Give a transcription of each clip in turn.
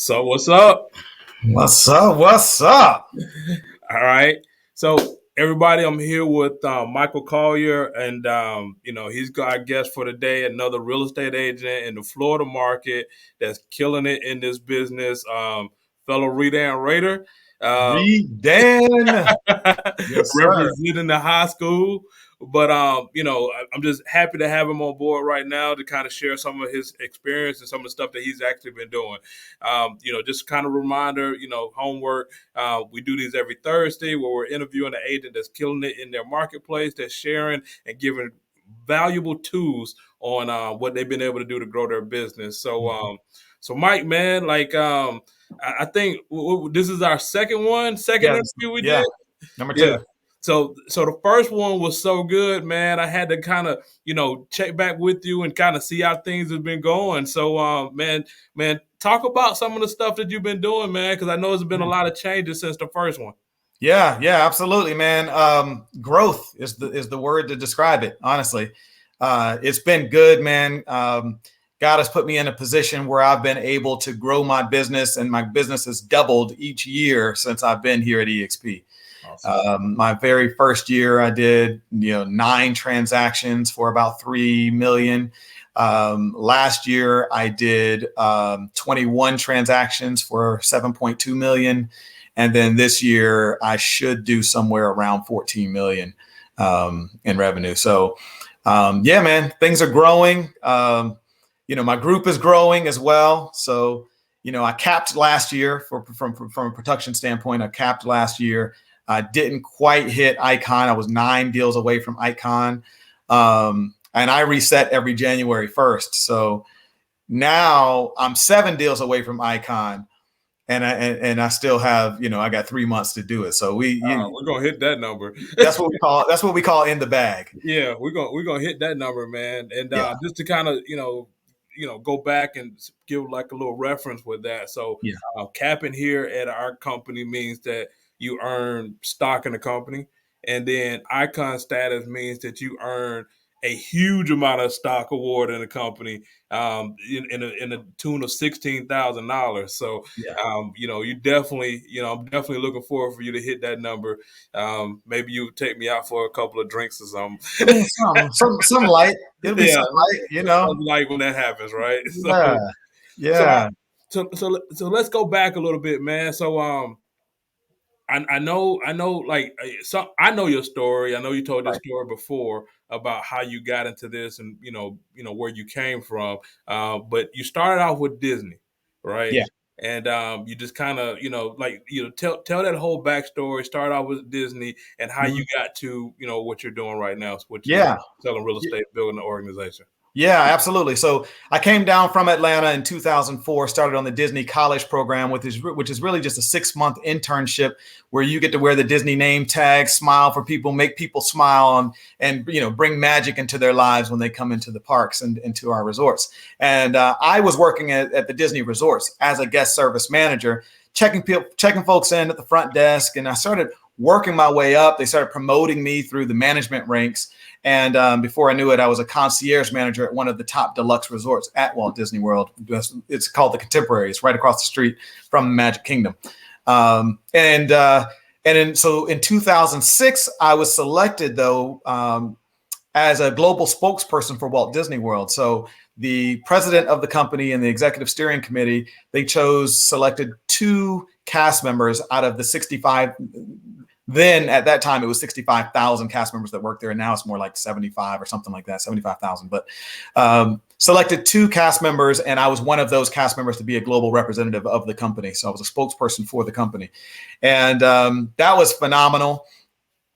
So what's up? What's up? What's up? All right. So everybody, I'm here with Michael Collier, and he's got our guest for today, another real estate agent in the Florida market that's killing it in this business. Fellow Redan Raider, uh, Reed Dan. Yes, sir. representing the high school. But I'm just happy to have him on board right now to kind of share some of his experience and some of the stuff that he's actually been doing. Just kind of reminder, homework. We do these every Thursday where we're interviewing an agent that's killing it in their marketplace, that's sharing and giving valuable tools on what they've been able to do to grow their business. So Mike, man, I think this is our second Yeah, interview we yeah. did. Number Yeah. two. So the first one was so good, man. I had to kind of, check back with you and kind of see how things have been going. So, man, talk about some of the stuff that you've been doing, man, because I know there's been a lot of changes since the first one. Yeah, absolutely, man. Growth is the word to describe it. Honestly, it's been good, man. God has put me in a position where I've been able to grow my business, and my business has doubled each year since I've been here at EXP. Awesome. My very first year, I did 9 transactions for about 3 million. Last year, I did 21 transactions for 7.2 million. And then this year, I should do somewhere around 14 million in revenue. So, yeah, man, things are growing. My group is growing as well. So, I capped last year from a production standpoint. I capped last year. I didn't quite hit Icon. I was 9 deals away from Icon. And I reset every January 1st. So now I'm 7 deals away from Icon. And I still have, I got 3 months to do it. So we're gonna hit that number. That's what we call in the bag. Yeah, we're gonna hit that number, man. And Yeah. just to kind of go back and give like a little reference with that. So Yeah. Capping here at our company means that you earn stock in the company, and then icon status means that you earn a huge amount of stock award in the company, in a tune of $16,000. So, Yeah. you definitely, I'm definitely looking forward for you to hit that number. Maybe you take me out for a couple of drinks or something. Some light. It'll be Yeah, some light, something like when that happens, right? Yeah. Yeah. So let's go back a little bit, man. So I know, like so I know your story. I know you told your Right. story before about how you got into this and where you came from. But you started off with Disney, right? Yeah. And you just kind of tell that whole backstory. Start out with Disney and how Mhm. you got to what you're doing right now, which is Yeah. selling real estate, building an organization. Yeah, absolutely. So I came down from Atlanta in 2004, started on the Disney College program, which is really just a 6-month internship where you get to wear the Disney name tag, smile for people, make people smile, and bring magic into their lives when they come into the parks and into our resorts. And I was working at the Disney resorts as a guest service manager, checking folks in at the front desk, and I started working my way up. They started promoting me through the management ranks. And before I knew it, I was a concierge manager at one of the top deluxe resorts at Walt Disney World. It's called the Contemporary. It's right across the street from the Magic Kingdom. So in 2006, I was selected, though, as a global spokesperson for Walt Disney World. So the president of the company and the executive steering committee, they selected 2 cast members out of the 65. Then at that time, it was 65,000 cast members that worked there. And now it's more like 75 or something like that, 75,000. But selected 2 cast members, and I was one of those cast members to be a global representative of the company. So I was a spokesperson for the company. And that was phenomenal.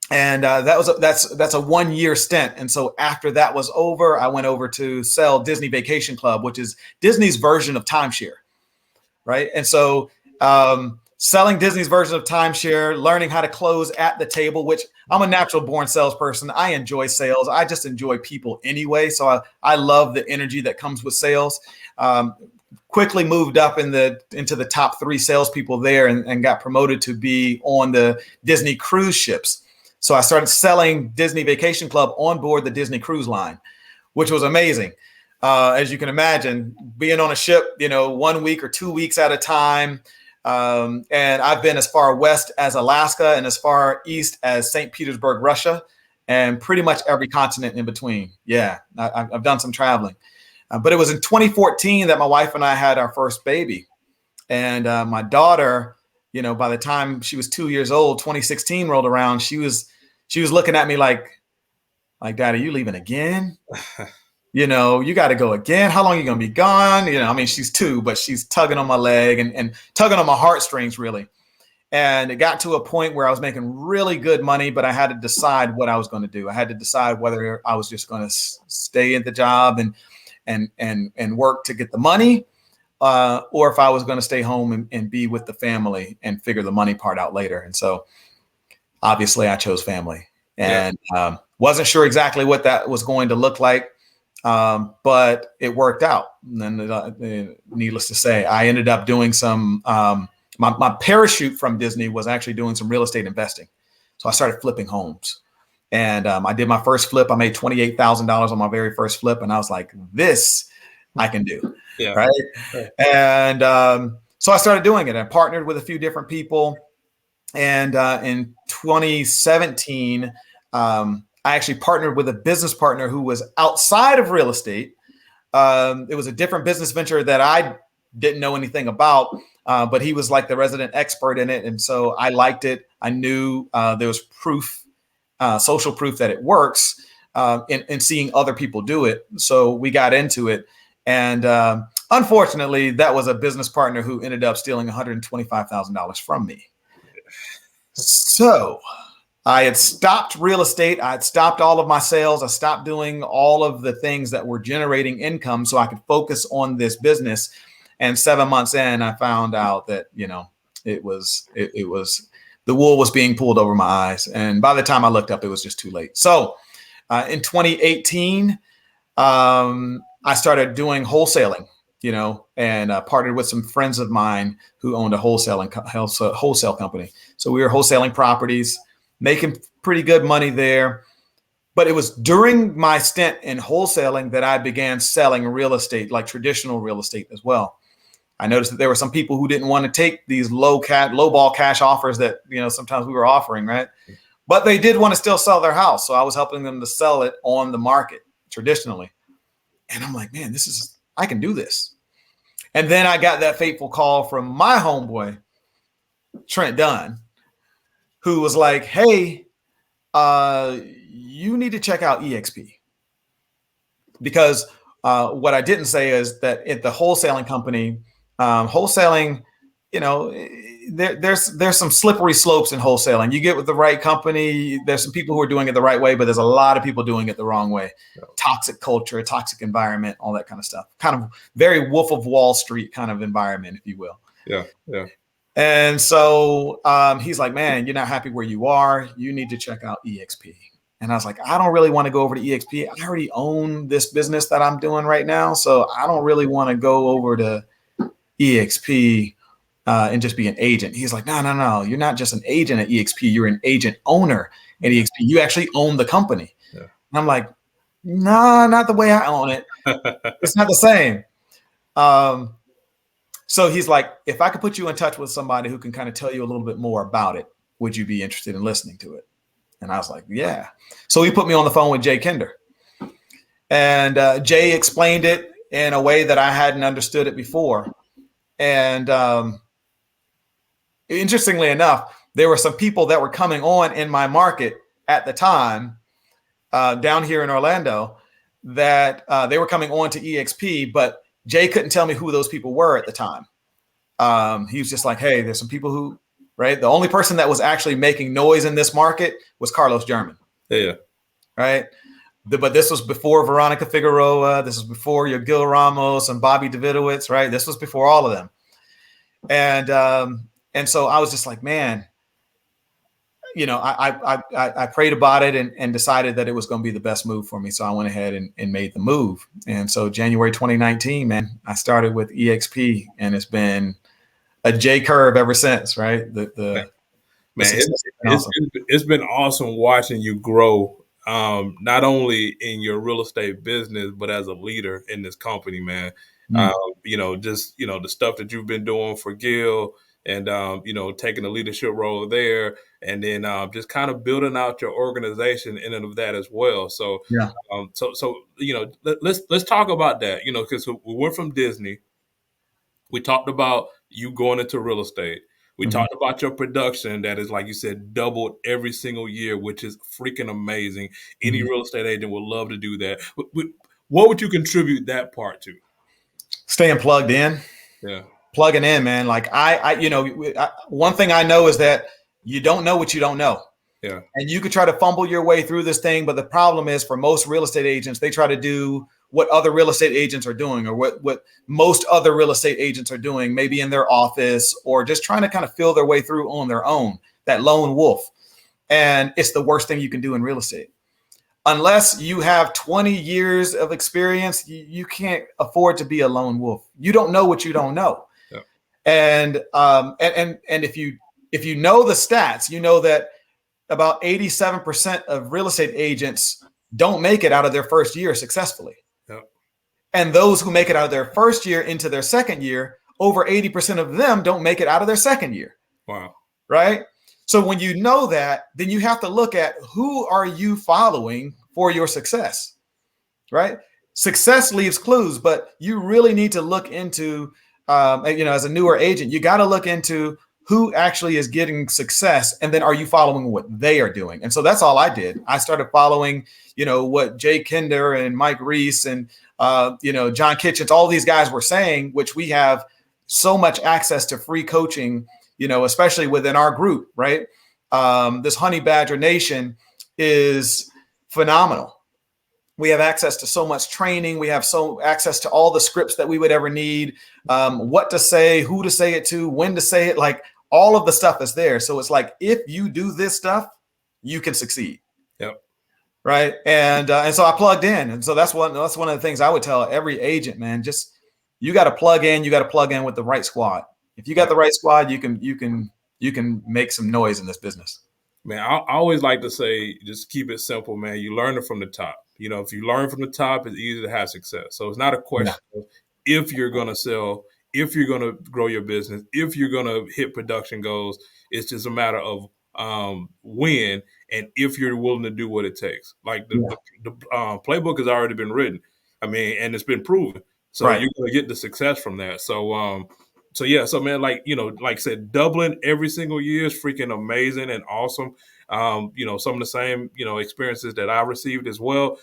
And that's a 1-year stint. And so after that was over, I went over to sell Disney Vacation Club, which is Disney's version of timeshare, right? And so selling Disney's version of timeshare, learning how to close at the table, which I'm a natural born salesperson. I enjoy sales. I just enjoy people anyway. So I love the energy that comes with sales. Quickly moved up into the top 3 salespeople there and got promoted to be on the Disney cruise ships. So I started selling Disney Vacation Club on board the Disney Cruise Line, which was amazing. As you can imagine, being on a ship, 1 week or 2 weeks at a time. And I've been as far west as Alaska and as far east as St. Petersburg, Russia, and pretty much every continent in between. Yeah, I've done some traveling. But it was in 2014 that my wife and I had our first baby. And my daughter, by the time she was 2 years old, 2016 rolled around, she was looking at me like, Dad, are you leaving again? You got to go again. How long are you going to be gone? I mean, she's 2, but she's tugging on my leg and tugging on my heartstrings, really. And it got to a point where I was making really good money, but I had to decide what I was going to do. I had to decide whether I was just going to stay at the job and work to get the money, or if I was going to stay home and be with the family and figure the money part out later. And so obviously I chose family, and wasn't sure exactly what that was going to look like. But it worked out. And then, needless to say, I ended up doing some, my parachute from Disney was actually doing some real estate investing. So I started flipping homes, and I did my first flip. I made $28,000 on my very first flip. And I was like, this I can do. Yeah. Right. And so I started doing it. I partnered with a few different people. And in 2017, I actually partnered with a business partner who was outside of real estate. It was a different business venture that I didn't know anything about, but he was like the resident expert in it. And so I liked it. I knew there was proof, social proof that it works, in seeing other people do it. So we got into it. And unfortunately, that was a business partner who ended up stealing $125,000 from me. So I had stopped real estate. I had stopped all of my sales. I stopped doing all of the things that were generating income so I could focus on this business. And 7 months in, I found out that, it was the wool was being pulled over my eyes. And by the time I looked up, it was just too late. So in 2018, I started doing wholesaling, and partnered with some friends of mine who owned a wholesale company. So we were wholesaling properties, making pretty good money there. But it was during my stint in wholesaling that I began selling real estate, like traditional real estate as well. I noticed that there were some people who didn't want to take these low ball cash offers that, sometimes we were offering, right? But they did want to still sell their house. So I was helping them to sell it on the market traditionally. And I'm like, man, I can do this. And then I got that fateful call from my homeboy, Trent Dunn, who was like, hey, you need to check out EXP. Because what I didn't say is that at the wholesaling company, wholesaling, there's some slippery slopes in wholesaling. You get with the right company, there's some people who are doing it the right way, but there's a lot of people doing it the wrong way. Toxic culture, toxic environment, all that kind of stuff. Kind of very Wolf of Wall Street kind of environment, if you will. Yeah. And so he's like, man, you're not happy where you are. You need to check out EXP. And I was like, I don't really want to go over to EXP. I already own this business that I'm doing right now. So I don't really want to go over to EXP and just be an agent. He's like, no. You're not just an agent at EXP. You're an agent owner at EXP. You actually own the company. Yeah. And I'm like, no, not the way I own it. It's not the same. So he's like, if I could put you in touch with somebody who can kind of tell you a little bit more about it, would you be interested in listening to it? And I was like, yeah. So he put me on the phone with Jay Kinder. And Jay explained it in a way that I hadn't understood it before. And interestingly enough, there were some people that were coming on in my market at the time down here in Orlando that they were coming on to EXP, but Jay couldn't tell me who those people were at the time. He was just like, hey, there's some people who, right? The only person that was actually making noise in this market was Carlos German. Yeah. Right. But this was before Veronica Figueroa. This was before your Gil Ramos and Bobby Davidowitz, right? This was before all of them. And so I was just like, man, I prayed about it and decided that it was going to be the best move for me. So I went ahead and made the move. And so January 2019, man, I started with EXP, and it's been a J curve ever since, right? Man, it's been awesome watching you grow not only in your real estate business, but as a leader in this company, man. Mm. Just the stuff that you've been doing for Gil, and taking a leadership role there, and then just kind of building out your organization in and of that as well. So, Yeah. let's talk about that. Because we went from Disney. We talked about you going into real estate. We Mhm. talked about your production that is, like you said, doubled every single year, which is freaking amazing. Any Mhm. real estate agent would love to do that. What would you contribute that part to? Staying plugged in, Yeah, plugging in, man. Like one thing I know is that you don't know what you don't know. yeah, And you could try to fumble your way through this thing, but the problem is for most real estate agents, they try to do what other real estate agents are doing, or what most other real estate agents are doing, maybe in their office, or just trying to kind of feel their way through on their own, that lone wolf. And it's the worst thing you can do in real estate. Unless you have 20 years of experience, you can't afford to be a lone wolf. You don't know what you don't know. yeah, And if you know the stats, you know that about 87% of real estate agents don't make it out of their first year successfully. yeah. And those who make it out of their first year into their second year, over 80% of them don't make it out of their second year. Wow. Right? So when you know that, then you have to look at who are you following for your success, right? Success leaves clues, but you really need to look into, as a newer agent, you got to look into who actually is getting success, and then are you following what they are doing? And so that's all I did. I started following, what Jay Kinder and Mike Reese and John Kitchens, all these guys were saying, which we have so much access to free coaching, especially within our group, right? This Honey Badger Nation is phenomenal. We have access to so much training. We have access to all the scripts that we would ever need, what to say, who to say it to, when to say it, like all of the stuff is there. So it's like, if you do this stuff, you can succeed. Yep. Right. And so I plugged in. And so that's one of the things I would tell every agent, man, just, you got to plug in, with the right squad. If you got the right squad, you can make some noise in this business. Man, I always like to say, just keep it simple, man. You learn it from the top. If you learn from the top, it's easy to have success. So it's not a Yeah. question of if you're going to sell, if you're going to grow your business, if you're going to hit production goals. It's just a matter of when, and if you're willing to do what it takes. Like the playbook has already been written. I mean, and it's been proven. So Right. you're going to get the success from that. So yeah, so man, like like I said, doubling every single year is freaking amazing and awesome. Some of the same experiences that I received as well.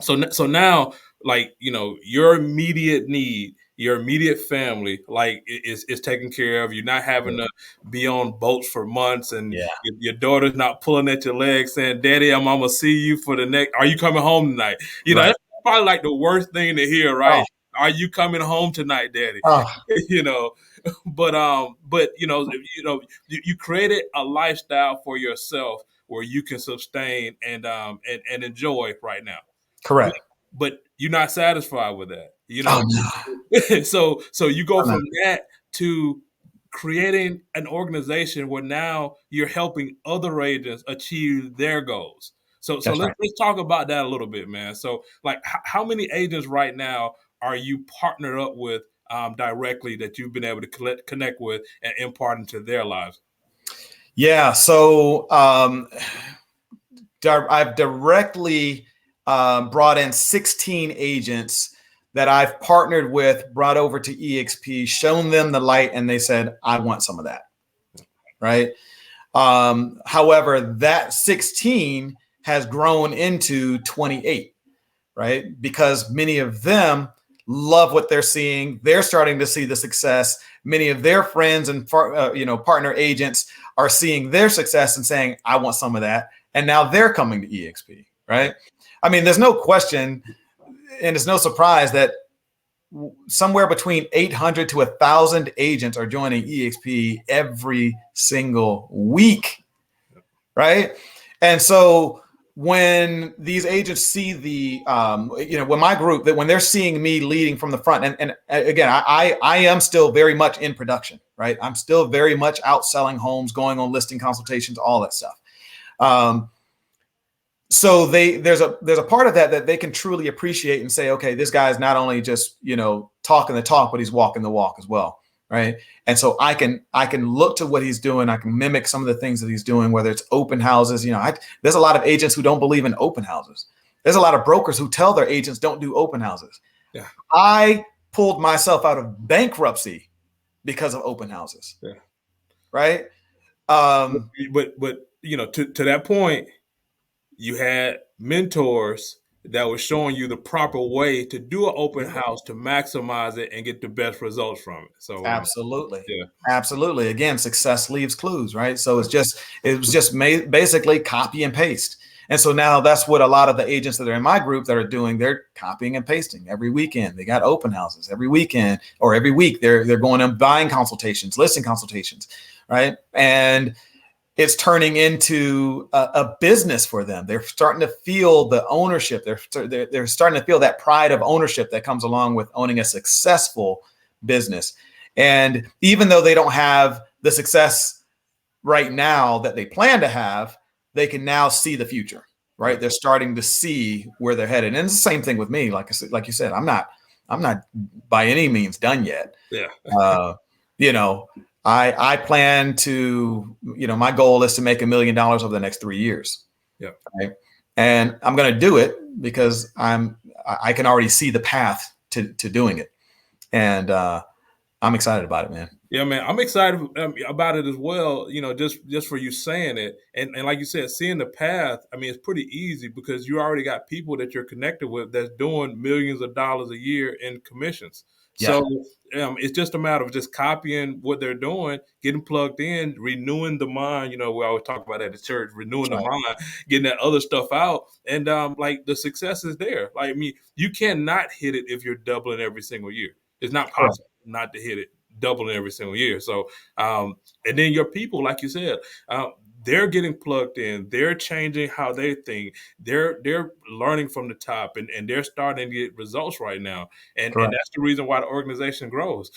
So now, like your immediate need, your immediate family, like is taken care of. You're not having to be on boats for months, and Yeah. your daughter's not pulling at your leg saying, "Daddy, I'm gonna see you for the next. Are you coming home tonight?" Right. That's probably like the worst thing to hear, Oh, right? Are you coming home tonight, Daddy? oh, you know, but you created a lifestyle for yourself where you can sustain and enjoy right now. correct. But you're not satisfied with that, Oh, no. so you go Oh, no. from that to creating an organization where now you're helping other agents achieve their goals. So That's let's right. let's talk about that a little bit, man. So like, how many agents right now are you partnered up with directly that you've been able to connect with and impart into their lives? Yeah. So I've directly brought in 16 agents that I've partnered with, brought over to EXP, shown them the light, and they said, I want some of that. Right. However, that 16 has grown into 28, right? Because many of them love what they're seeing. They're starting to see the success. Many of their friends and partner agents are seeing their success and saying, I want some of that. And now they're coming to EXP, right? I mean, there's no question, and it's no surprise that somewhere between 800 to 1,000 agents are joining EXP every single week, right? And so when these agents see when my group, that when they're seeing me leading from the front, and again, I am still very much in production, right? I'm still very much out selling homes, going on listing consultations, all that stuff. So there's a part of that they can truly appreciate and say, okay, this guy's not only just, talking the talk, but he's walking the walk as well. Right. And so I can look to what he's doing. I can mimic some of the things that he's doing, whether it's open houses. There's a lot of agents who don't believe in open houses. There's a lot of brokers who tell their agents don't do open houses. Yeah. I pulled myself out of bankruptcy because of open houses. Yeah. Right. But to that point, you had mentors that were showing you the proper way to do an open house to maximize it and get the best results from it. So absolutely. Yeah. Absolutely. Again, success leaves clues, right? So it was just basically copy and paste. And so now that's what a lot of the agents that are in my group that are doing. They're copying and pasting every weekend. They got open houses every weekend or every week. They're going and buying consultations, listing consultations, right? And it's turning into a business for them. They're starting to feel the ownership. They're starting to feel that pride of ownership that comes along with owning a successful business. And even though they don't have the success right now that they plan to have, they can now see the future, right? They're starting to see where they're headed. And it's the same thing with me. Like you said, I'm not by any means done yet. Yeah. I plan to, my goal is to make $1 million over the next 3 years. Yeah. Right. And I'm going to do it because I can already see the path to doing it. And I'm excited about it, man. Yeah, man, I'm excited about it as well. Just for you saying it, and like you said, seeing the path. I mean, it's pretty easy because you already got people that you're connected with that's doing millions of dollars a year in commissions. Yeah. So it's just a matter of just copying what they're doing, getting plugged in, renewing the mind. We always talk about that at the church, renewing the mind, getting that other stuff out, and like the success is there. Like, I mean, you cannot hit it if you're doubling every single year. It's not possible not to hit it doubling every single year. So, and then your people, like you said, they're getting plugged in. They're changing how they think. They're learning from the top, and they're starting to get results right now. And that's the reason why the organization grows.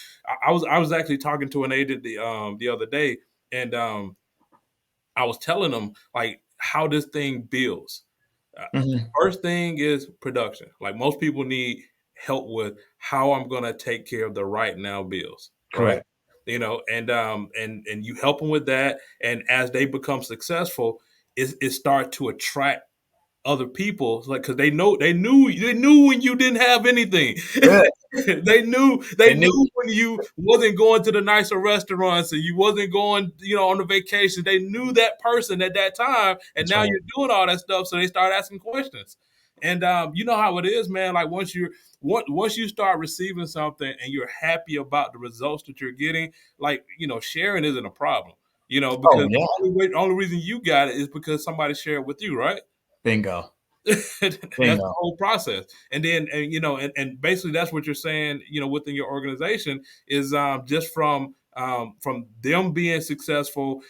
I was actually talking to an agent the other day, and I was telling them like how this thing builds. First thing is production. Like most people need help with how I'm going to take care of the right now bills. Right. Correct. And you help them with that. And as they become successful, it start to attract other people, like, because they knew when you didn't have anything. they knew when you wasn't going to the nicer restaurants and you wasn't going, on the vacation. They knew that person at that time, and now you're doing all that stuff, so they start asking questions. And you know how it is, man. Like once you start receiving something and you're happy about the results that you're getting, like sharing isn't a problem. Because the only reason you got it is because somebody shared with you, right? Bingo. That's the whole process. And then, and basically that's what you're saying, within your organization is just from them being successful,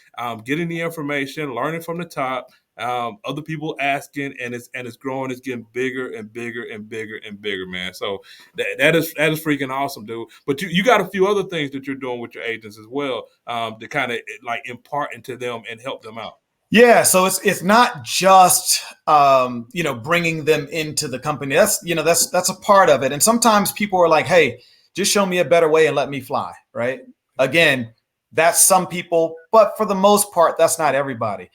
getting the information, learning from the top, other people asking, and it's growing, it's getting bigger and bigger and bigger and bigger, man. So that is freaking awesome, dude. But you got a few other things that you're doing with your agents as well, to kind of like impart into them and help them out. Yeah, so it's not just bringing them into the company. That's a part of it. And sometimes people are like, "Hey, just show me a better way and let me fly." Right? Again, that's some people, but for the most part, that's not everybody.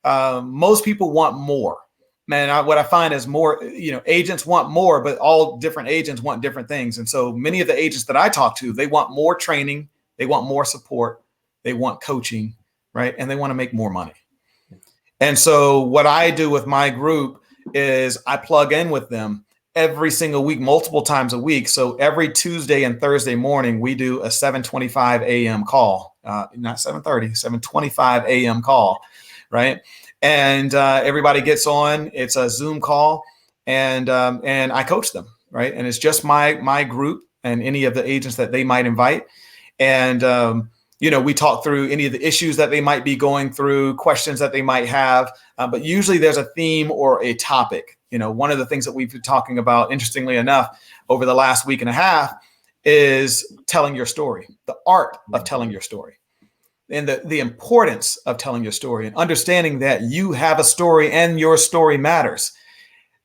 Most people want more. Man, what I find is more. Agents want more, but all different agents want different things. And so many of the agents that I talk to, they want more training, they want more support, they want coaching, right? And they want to make more money. And so what I do with my group is I plug in with them every single week, multiple times a week. So every Tuesday and Thursday morning, we do a 7:25 a.m. call, not 7:30, 7:25 a.m. call, right? And everybody gets on. It's a Zoom call, and I coach them, right? And it's just my group and any of the agents that they might invite, and we talk through any of the issues that they might be going through, questions that they might have, but usually there's a theme or a topic. One of the things that we've been talking about, interestingly enough, over the last week and a half is telling your story, the art of telling your story. and the importance of telling your story and understanding that you have a story and your story matters.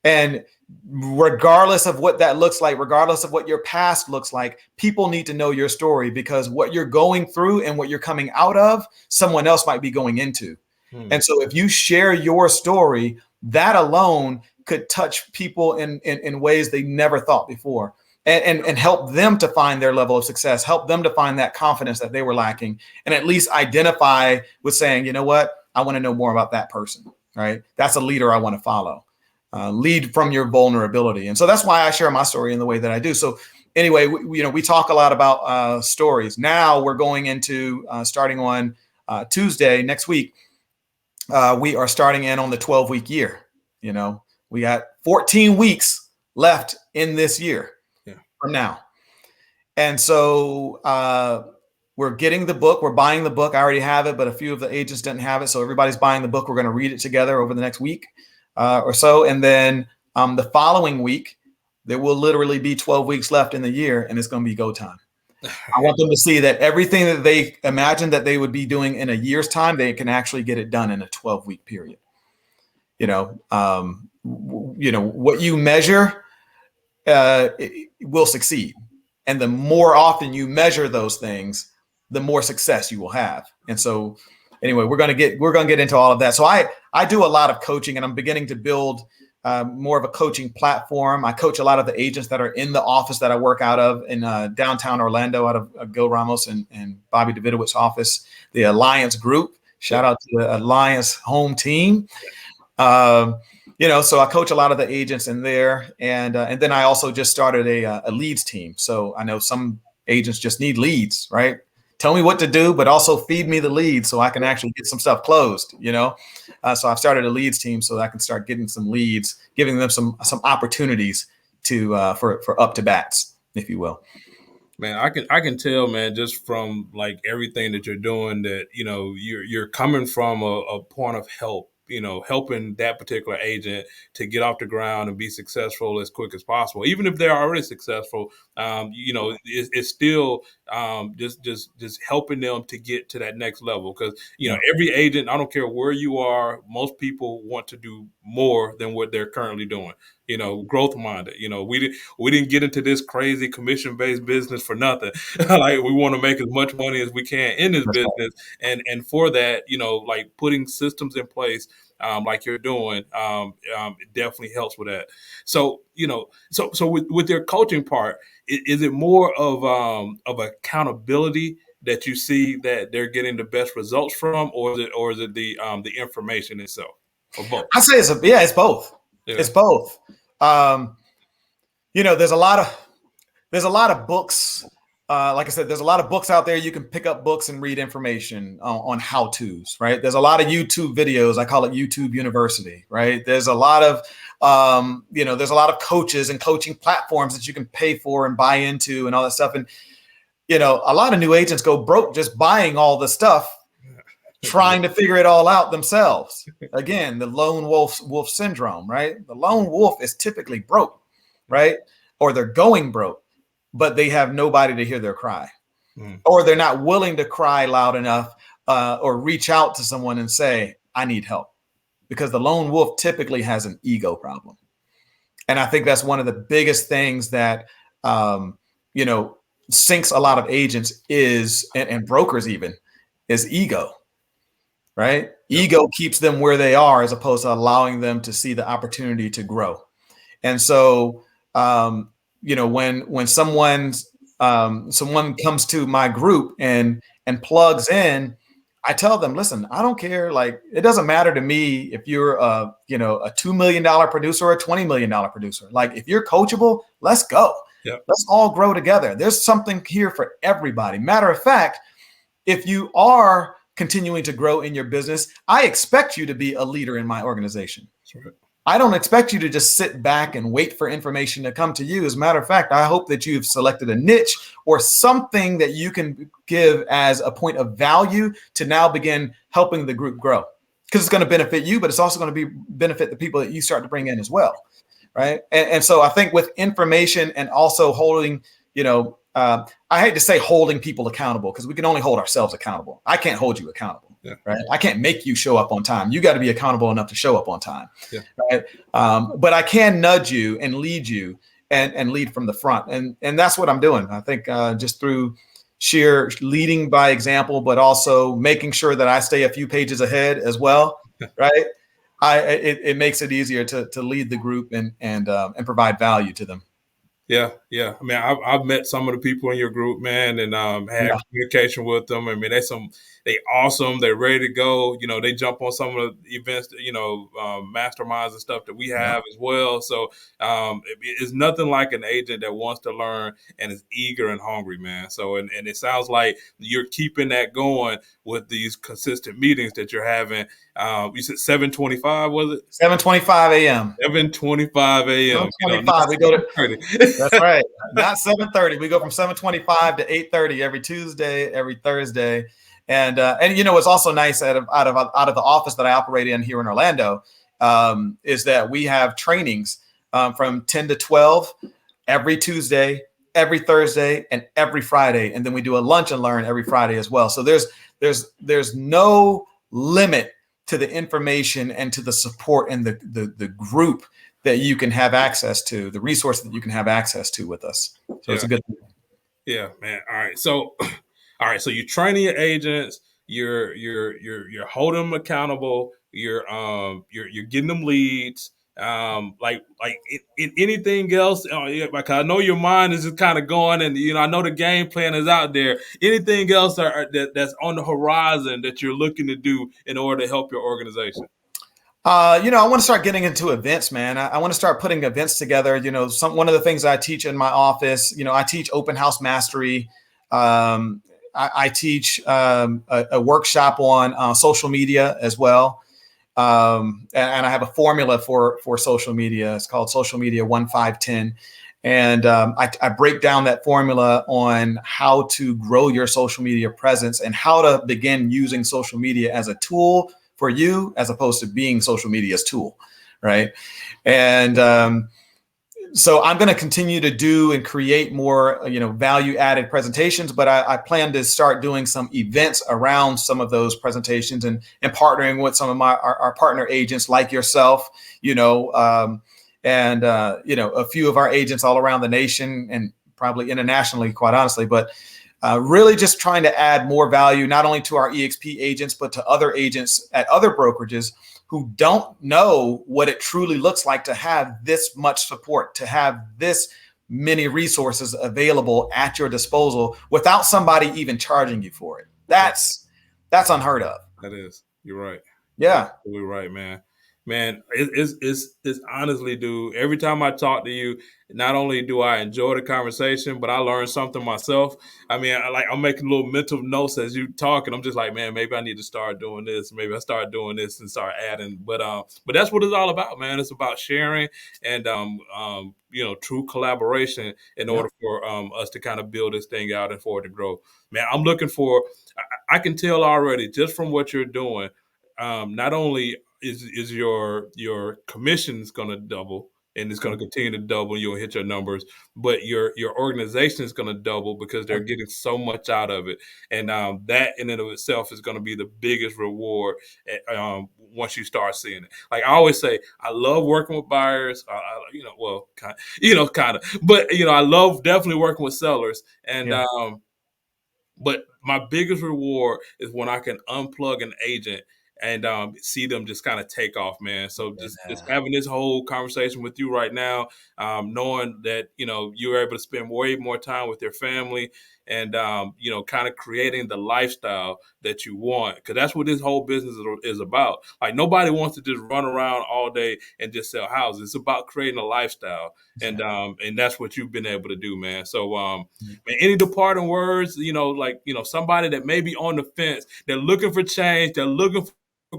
And regardless of what that looks like, regardless of what your past looks like, people need to know your story, because what you're going through and what you're coming out of, someone else might be going into. And so if you share your story, that alone could touch people in ways they never thought before, and help them to find their level of success, help them to find that confidence that they were lacking, and at least identify with saying, you know what, I want to know more about that person, right? That's a leader I want to follow. Lead from your vulnerability. And so that's why I share my story in the way that I do. So anyway, we talk a lot about stories. Now we're going into starting on Tuesday next week. We are starting in on the 12-week year. We got 14 weeks left in this year from now. And so we're getting the book. We're buying the book. I already have it, but a few of the agents didn't have it. So everybody's buying the book. We're going to read it together over the next week or so. And then the following week, there will literally be 12 weeks left in the year, and it's going to be go time. I want them to see that everything that they imagined that they would be doing in a year's time, they can actually get it done in a 12-week period. What you measure will succeed. And the more often you measure those things, the more success you will have. And so anyway, we're going to get into all of that. So I do a lot of coaching, and I'm beginning to build more of a coaching platform. I coach a lot of the agents that are in the office that I work out of in downtown Orlando, out of Gil Ramos and Bobby Davidowitz's office, the Alliance Group. Shout out to the Alliance home team. So I coach a lot of the agents in there, and then I also just started a leads team. So I know some agents just need leads, right? Tell me what to do, but also feed me the leads so I can actually get some stuff closed, So I've started a leads team so that I can start getting some leads, giving them some opportunities for up to bats, if you will. Man, I can tell, man, just from like everything that you're doing, that you're coming from a point of help. Helping that particular agent to get off the ground and be successful as quick as possible. Even if they're already successful, it's still just helping them to get to that next level. Because every agent, I don't care where you are, most people want to do more than what they're currently doing. Growth minded. We didn't get into this crazy commission based business for nothing. Like, we want to make as much money as we can in this business, and for that, like putting systems in place, like you're doing, it definitely helps with that. So so with your coaching part, is it more of accountability that you see that they're getting the best results from, or is it the information itself, or both? I say it's both. Yeah. It's both. There's a lot of books. Like I said, there's a lot of books out there. You can pick up books and read information on how-tos, right? There's a lot of YouTube videos. I call it YouTube University, right? There's a lot of, there's a lot of coaches and coaching platforms that you can pay for and buy into and all that stuff. And, a lot of new agents go broke just buying all the stuff, trying to figure it all out themselves. Again, the lone wolf syndrome, right? The lone wolf is typically broke, right? Or they're going broke, but they have nobody to hear their cry, or they're not willing to cry loud enough or reach out to someone and say, I need help, because the lone wolf typically has an ego problem. And I think that's one of the biggest things that, sinks a lot of agents and brokers even, is ego. Right? Yep. Ego keeps them where they are, as opposed to allowing them to see the opportunity to grow. And so, when someone comes to my group and plugs in, I tell them, listen, I don't care. Like, it doesn't matter to me if you're a $2 million producer or a $20 million producer. Like, if you're coachable, let's go. Yep. Let's all grow together. There's something here for everybody. Matter of fact, if you are continuing to grow in your business, I expect you to be a leader in my organization. Right. I don't expect you to just sit back and wait for information to come to you. As a matter of fact, I hope that you've selected a niche or something that you can give as a point of value to now begin helping the group grow, because it's going to benefit you, but it's also going to benefit the people that you start to bring in as well. Right. And so I think with information and also holding you know, I hate to say holding people accountable because we can only hold ourselves accountable. I can't hold you accountable, Yeah. right? I can't make you show up on time. You got to be accountable enough to show up on time, Yeah. right? But I can nudge you and lead you and lead from the front, and that's what I'm doing. I think just through sheer leading by example, but also making sure that I stay a few pages ahead as well, right? It makes it easier to lead the group and provide value to them. Yeah, yeah. I mean, I've met some of the people in your group, man, and had Yeah. communication with them. I mean, they awesome. They're ready to go. You know, they jump on some of the events, masterminds and stuff that we Yeah. have as well. So it's nothing like an agent that wants to learn and is eager and hungry, man. So and it sounds like you're keeping that going with these consistent meetings that you're having. You said 7:25, was it? 7:25 a.m. 7:25 a.m. You know, not 7:25. We go to 7:30. That's right. Not 7:30. We go from 7:25 to 8:30 every Tuesday, every Thursday. And what's also nice out of the office that I operate in here in Orlando is that we have trainings from 10 to 12 every Tuesday, every Thursday, and every Friday. And then we do a lunch and learn every Friday as well. So there's no limit to the information and to the support and the group that you can have access to, the resource that you can have access to with us. So it's a good thing. Yeah, man. All right. So all right. So you're training your agents, you're holding them accountable, you're getting them leads. In anything else, like I know your mind is just kind of going, and I know the game plan is out there. Anything else that's on the horizon that you're looking to do in order to help your organization? I want to start getting into events, man. I want to start putting events together. One of the things I teach in my office, I teach open house mastery. I teach a workshop on social media as well. And I have a formula for social media. It's called Social Media 1510. And I break down that formula on how to grow your social media presence and how to begin using social media as a tool for you, as opposed to being social media's tool, right? And so I'm going to continue to do and create more, value added presentations, but I plan to start doing some events around some of those presentations and partnering with some of our partner agents like yourself, and a few of our agents all around the nation and probably internationally, quite honestly, but really just trying to add more value, not only to our EXP agents, but to other agents at other brokerages who don't know what it truly looks like to have this much support, to have this many resources available at your disposal without somebody even charging you for it. That's unheard of. That is. You're right. Yeah. You're right, man. Man, it's honestly, dude. Every time I talk to you, not only do I enjoy the conversation, but I learn something myself. I mean, I'm making little mental notes as you talk, and I'm just like, man, maybe I need to start doing this. Maybe I start doing this and start adding. But that's what it's all about, man. It's about sharing and true collaboration in Yeah. order for us to kind of build this thing out and for it to grow. Man, I'm looking for. I can tell already just from what you're doing. Not only is your commissions going to double and it's going to continue to double, you'll hit your numbers, but your organization is going to double because they're getting so much out of it, and that in and of itself is going to be the biggest reward once you start seeing it. Like I always say, I love working with buyers. Kind of, but I love definitely working with sellers, and Yeah. but my biggest reward is when I can unplug an agent and see them just kind of take off, man. So just having this whole conversation with you right now, knowing that you're able to spend way more time with your family, and kind of creating the lifestyle that you want, because that's what this whole business is about. Like nobody wants to just run around all day and just sell houses. It's about creating a lifestyle, and that's what you've been able to do, man. So man, any departing words, somebody that may be on the fence, they're looking for change, they're looking for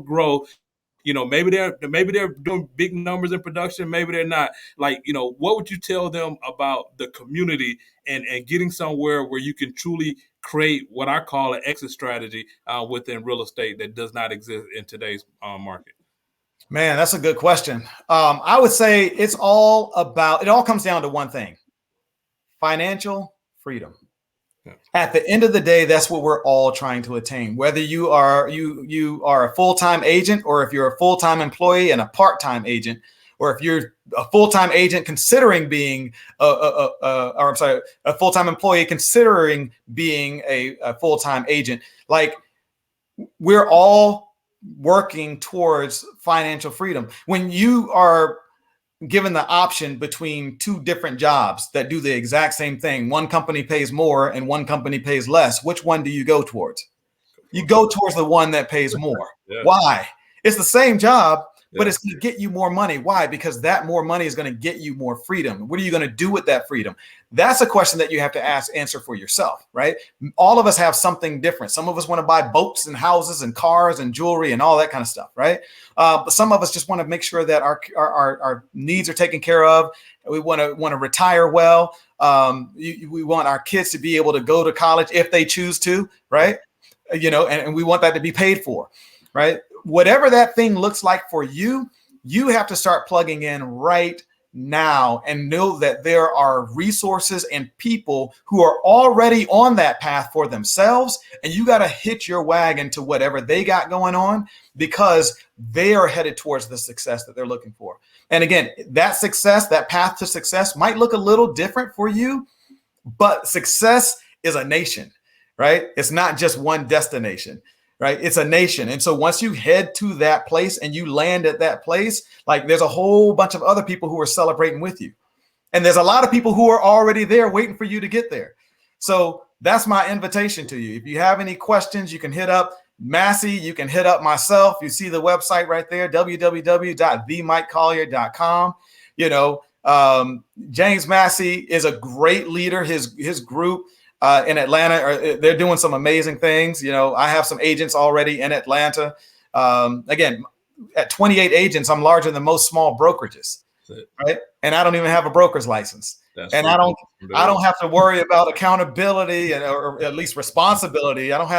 growth. Maybe they're doing big numbers in production, maybe they're not. Like, what would you tell them about the community and getting somewhere where you can truly create what I call an exit strategy within real estate that does not exist in today's market? Man, that's a good question. I would say it all comes down to one thing: financial freedom. Yeah. At the end of the day, that's what we're all trying to attain. Whether you are a full-time agent, or if you're a full-time employee and a part-time agent, or if you're a full-time agent considering being a full-time employee considering being a full-time agent, like, we're all working towards financial freedom. When you are given the option between two different jobs that do the exact same thing, one company pays more and one company pays less, which one do you go towards? You go towards the one that pays more. Yeah. Why? It's the same job, but Yeah. it's going to get you more money. Why? Because that more money is going to get you more freedom. What are you going to do with that freedom? That's a question that you have to answer for yourself, right? All of us have something different. Some of us want to buy boats and houses and cars and jewelry and all that kind of stuff, right? But some of us just want to make sure that our needs are taken care of. We want to retire well. We want our kids to be able to go to college if they choose to, right? And we want that to be paid for, right? Whatever that thing looks like for you, you have to start plugging in right now and know that there are resources and people who are already on that path for themselves. And you got to hitch your wagon to whatever they got going on, because they are headed towards the success that they're looking for. And again, that success, that path to success might look a little different for you, but success is a nation, right? It's not just one destination. Right? It's a nation. And so once you head to that place and you land at that place, like, there's a whole bunch of other people who are celebrating with you. And there's a lot of people who are already there waiting for you to get there. So that's my invitation to you. If you have any questions, you can hit up Massey. You can hit up myself. You see the website right there, www.themikekcollier.com. James Massey is a great leader. His group in Atlanta, they're doing some amazing things. I have some agents already in Atlanta. Again, at 28 agents, I'm larger than most small brokerages, right? And I don't even have a broker's license. And I don't have to worry about accountability or at least responsibility. I don't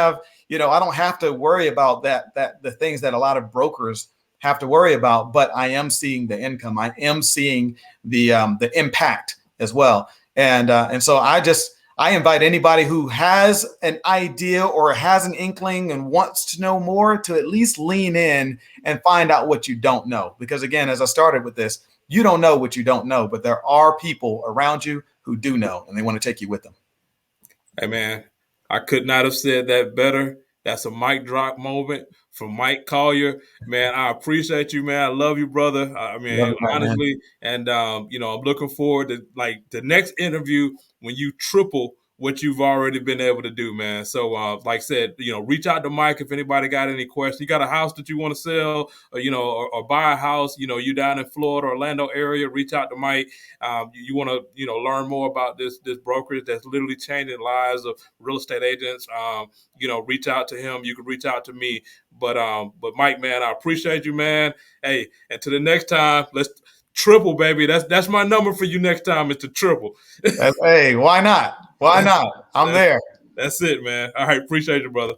have to worry about the things that a lot of brokers have to worry about. But I am seeing the income. I am seeing the impact as well. And so I invite anybody who has an idea or has an inkling and wants to know more to at least lean in and find out what you don't know. Because again, as I started with this, you don't know what you don't know, but there are people around you who do know, and they want to take you with them. Hey, man, I could not have said that better. That's a mic drop moment from Mike Collier. Man, I appreciate you, man. I love you, brother. Honestly. And, I'm looking forward to, like, the next interview when you triple what you've already been able to do, man. So, like I said, reach out to Mike if anybody got any questions. You got a house that you want to sell, or buy a house, you down in Florida, Orlando area, reach out to Mike. You want to, learn more about this brokerage that's literally changing lives of real estate agents. Reach out to him. You can reach out to me. But Mike, man, I appreciate you, man. Hey, and to the next time, let's triple, baby. That's my number for you next time, is to triple. Hey, why not? Why not? I'm there. That's it, man. All right. Appreciate you, brother.